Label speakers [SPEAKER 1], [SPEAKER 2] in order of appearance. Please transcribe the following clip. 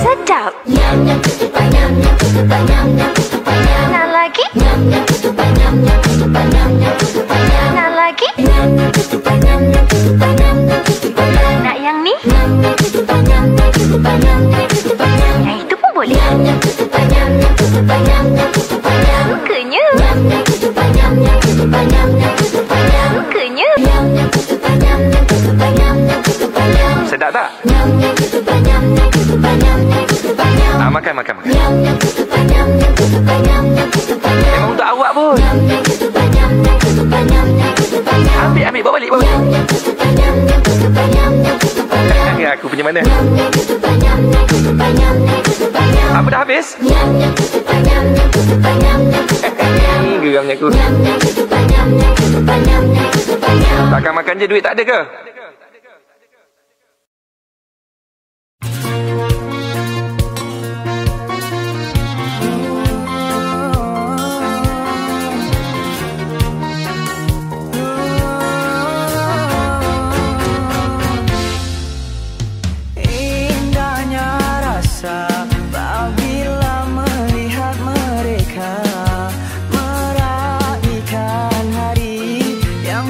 [SPEAKER 1] Sedap. Nak lagi? Nak lagi? Nak yang ni? Yang itu pun boleh. Sukanya. Sukanya.
[SPEAKER 2] Sedap tak? Makan. Memang untuk awak pun. Ambil, bawa balik. Aku punya mana? Apa dah habis? Geramnya aku. Makan je, duit tak ada ke?
[SPEAKER 3] Yang